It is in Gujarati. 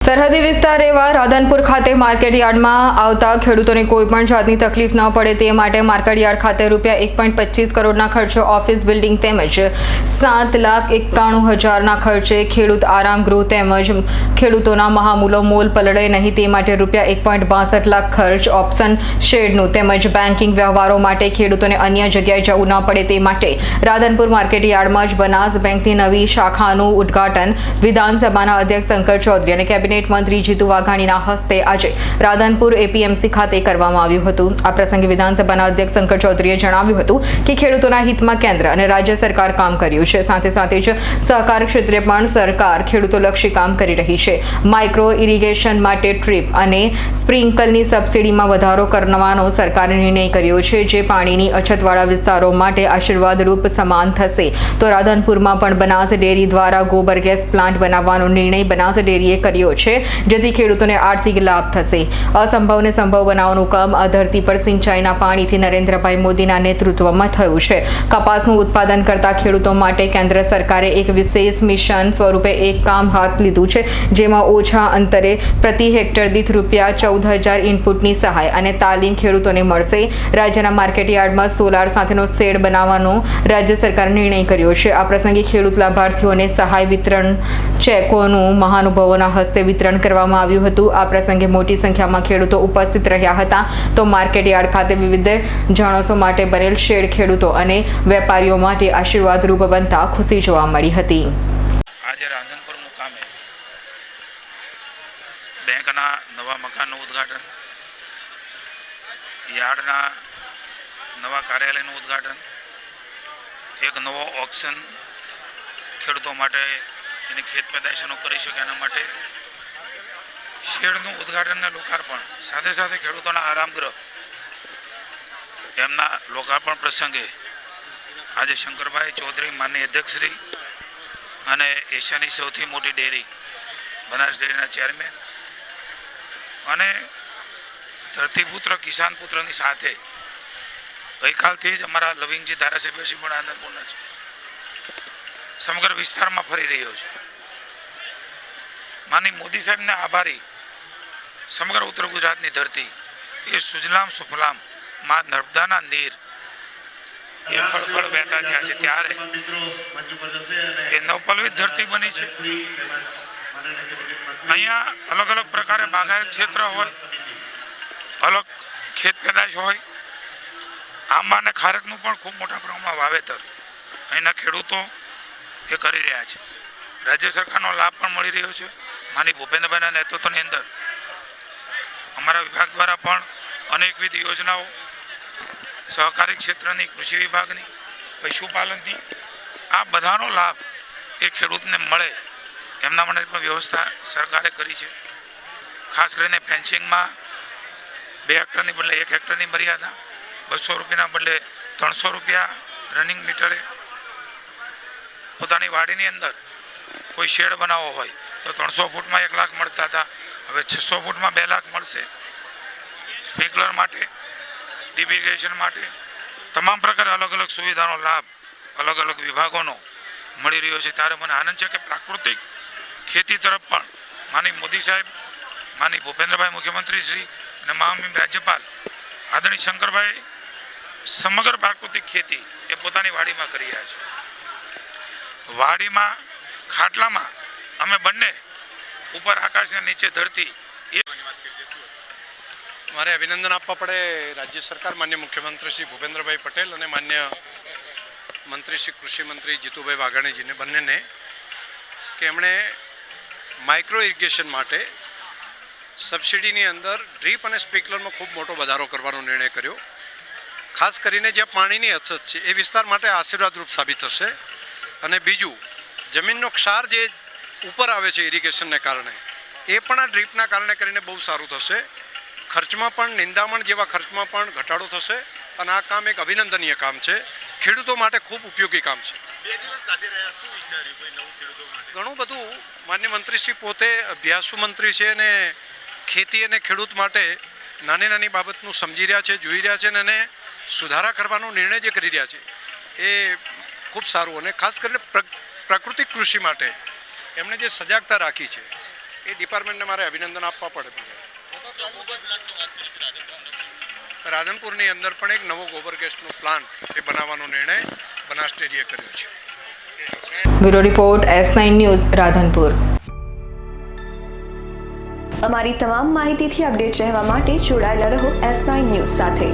સરહદી વિસ્તાર એવા રાધનપુર ખાતે માર્કેટયાર્ડમાં આવતા ખેડૂતોને કોઈપણ જાતની તકલીફ ન પડે તે માટે માર્કેટયાર્ડ ખાતે રૂપિયા 1.25 કરોડના ખર્ચે ઓફિસ બિલ્ડિંગ તેમજ 7,91,000ના ખર્ચે ખેડૂત આરામ ગૃહ તેમજ ખેડૂતોના મહામૂલો મોલ પલળે નહીં તે માટે રૂપિયા 1.62 લાખ ખર્ચ ઓપ્શન શેડનું તેમજ બેન્કિંગ વ્યવહારો માટે ખેડૂતોને અન્ય જગ્યાએ જવું ન પડે તે માટે રાધનપુર માર્કેટયાર્ડમાં જ બનાસ બેંકની નવી શાખાનું ઉદ્ઘાટન વિધાનસભાના અધ્યક્ષ શંકર ચૌધરી અને કેબિનેટ મંત્રી જીતુ વાઘાણીના હસ્તે આજે રાધનપુર એપીએમસી ખાતે કરવામાં આવ્યું હતું। આ પ્રસંગે વિધાનસભાના અધ્યક્ષ શંકર ચૌધરીએ જણાવ્યું હતું કે ખેડૂતોના હિતમાં કેન્દ્ર અને રાજ્ય સરકાર કામ કર્યું છે, સાથે જ સહકાર ક્ષેત્રે પણ સરકાર ખેડૂતોલક્ષી કામ કરી રહી છે। માઇક્રો ઇરિગેશન માટે ટ્રીપ અને સ્પ્રિંકલની સબસિડીમાં વધારો કરવાનો સરકારે નિર્ણય કર્યો છે, જે પાણીની અછતવાળા વિસ્તારો માટે આશીર્વાદરૂપ સમાન થશે। તો રાધનપુરમાં પણ બનાસ ડેરી દ્વારા ગોબર ગેસ પ્લાન્ટ બનાવવાનો નિર્ણય બનાસ ડેરીએ કર્યો છે, જેથી ખેડૂતોને આર્થિક લાભ થશે। અસંભવને સંભવ બનાવવાનું કામ આ ધરતી પર સિંચાઈના પાણીથી નરેન્દ્રભાઈ મોદીના નેતૃત્વમાં થયું છે। કપાસનું ઉત્પાદન કરતા ખેડૂતો માટે કેન્દ્ર સરકારે એક વિશેષ મિશન સ્વરૂપે એક કામ હાથ લીધું છે, જેમાં ઓછા અંતરે પ્રતિ હેક્ટર દીઠ રૂપિયા 14,000 ઇનપુટની સહાય અને તાલીમ ખેડૂતોને મળશે। રાજ્યના માર્કેટયાર્ડમાં સોલાર સાથેનો શેડ બનાવવાનો રાજ્ય સરકારે નિર્ણય કર્યો છે। આ પ્રસંગે ખેડૂત લાભાર્થીઓને સહાય વિતરણ ચેકોનું મહાનુભાવોના હસ્તે વિતરણ કરવામાં આવ્યું હતું। આ પ્રસંગે મોટી સંખ્યામાં ખેડૂતો ઉપસ્થિત રહ્યા હતા। તો માર્કેટયાર્ડ ખાતે વિવિધ જણસો માટે બનેલ શેડ ખેડૂતો અને વેપારીઓ માટે આશીર્વાદરૂપ બનતા ખુશી જોવા મળી હતી। આજે રાધનપુર મુકામે બેંકના નવા મકાનનું ઉદ્ઘાટન, યાર્ડના નવા કાર્યાલયનું ઉદ્ઘાટન, એક નવો ઓક્શન ખેડૂતો માટે એની ખેત પેદાશોનો કરી શકે એના માટે શેડનું ઉદ્ઘાટન અને લોકાર્પણ, સાથે ખેડૂતોના આરામગૃહ એમના લોકાર્પણ પ્રસંગે આજે શંકરભાઈ ચૌધરી માનનીય અધ્યક્ષશ્રી અને એશિયાની સૌથી મોટી ડેરી બનાસ ડેરીના ચેરમેન અને ધરતીપુત્ર કિસાન પુત્રની સાથે ગઈકાલથી જ અમારા લવિંગજી ધારાસભ્યશ્રી પણ આનંદપૂર્ણ છે, સમગ્ર વિસ્તારમાં ફરી રહ્યો છે। માની મોદી સાહેબને આભારી સમગ્ર ઉત્તર ગુજરાતની ધરતી એ સુજલામ સુફલામ માં નર્મદાના નીર એ ફળફળ વહેતા થયા છે, ત્યારે એ નવપલ્લવિત ધરતી બની છે। અહીંયા અલગ અલગ પ્રકારે બાગાયત ક્ષેત્ર હોય, અલગ ખેત પેદાશ હોય, આંબા અને ખારકનું પણ ખૂબ મોટા પ્રમાણમાં વાવેતર અહીંના ખેડૂતો એ કરી રહ્યા છે। રાજ્ય સરકારનો લાભ પણ મળી રહ્યો છે। માની ભૂપેન્દ્રભાઈના નેતૃત્વની અંદર અમારા વિભાગ દ્વારા પણ અનેકવિધ યોજનાઓ સહકારી ક્ષેત્રની, કૃષિ વિભાગની, પશુપાલનની, આ બધાનો લાભ એ ખેડૂતને મળે એમના માટે પણ વ્યવસ્થા સરકારે કરી છે। ખાસ કરીને ફેન્સિંગમાં 2 હેક્ટરની બદલે 1 હેક્ટરની મર્યાદા, 200 રૂપિયાના બદલે 300 રૂપિયા રનિંગ મીટરે। પોતાની વાડીની અંદર કોઈ શેડ બનાવવો હોય તો 300 ફૂટમાં 1 લાખ મળતા હતા, હવે 600 ફૂટમાં 2 લાખ મળશે। સ્પ્રિંકલર માટે, ડીપ ઇરિગેશન માટે તમામ પ્રકારે અલગ અલગ સુવિધાનો લાભ અલગ અલગ વિભાગોનો મળી રહ્યો છે। ત્યારે મને આનંદ છે કે પ્રાકૃતિક ખેતી તરફ પણ માની મોદી સાહેબ, માની ભૂપેન્દ્રભાઈ મુખ્યમંત્રી શ્રી અને મહામહિમ રાજ્યપાલ આદરણીય શંકરભાઈ સમગ્ર પ્રાકૃતિક ખેતી એ પોતાની વાડીમાં કરી રહ્યા છે। વાડીમાં ખાટલામાં અમે બંને ઉપર આકાશને નીચે ધરતી એ મારે અભિનંદન આપવા પડે રાજ્ય સરકાર, માન્ય મુખ્યમંત્રી શ્રી ભૂપેન્દ્રભાઈ પટેલ અને માન્ય મંત્રી શ્રી કૃષિ મંત્રી જીતુભાઈ વાઘાણીજીને બંનેને કે એમણે માઇક્રો ઇરિગેશન માટે સબસિડીની અંદર ડ્રીપ અને સ્પ્રિંકલરમાં ખૂબ મોટો વધારો કરવાનો નિર્ણય કર્યો। ખાસ કરીને જ્યાં પાણીની અછત છે એ વિસ્તાર માટે આશીર્વાદરૂપ સાબિત થશે। અને બીજું, જમીનનો ક્ષાર જે ઉપર આવે છે ઇરિગેશનને કારણે એ પણ આ ડ્રીપના કારણે કરીને બહુ સારું થશે। ખર્ચમાં પણ, નિંદામણ જેવા ખર્ચમાં પણ ઘટાડો થશે અને આ કામ એક અભિનંદનીય કામ છે, ખેડૂતો માટે ખૂબ ઉપયોગી કામ છે। ઘણું બધું માન્ય મંત્રીશ્રી પોતે અભ્યાસુ મંત્રી છે અને ખેતી અને ખેડૂત માટે નાની નાની બાબતનું સમજી રહ્યા છે, જોઈ રહ્યા છે અને એને સુધારા કરવાનો નિર્ણય જે કરી રહ્યા છે એ ખૂબ સારું। અને ખાસ કરીને પ્રાકૃતિક કૃષિ માટે એમણે જે સજાગતા રાખી છે એ ડિપાર્ટમેન્ટને મારે અભિનંદન આપવા પડે. રાધનપુરની અંદર પણ એક નવો ગોબર ગેસનો પ્લાન્ટ એ બનાવવાનો નિર્ણય બનાસ ડેરીએ કર્યો છે. Bureau report S9 news Radhanpur. અમારી તમામ માહિતીથી અપડેટ રહેવા માટે જોડાયેલા રહો S9 ન્યૂઝ સાથે.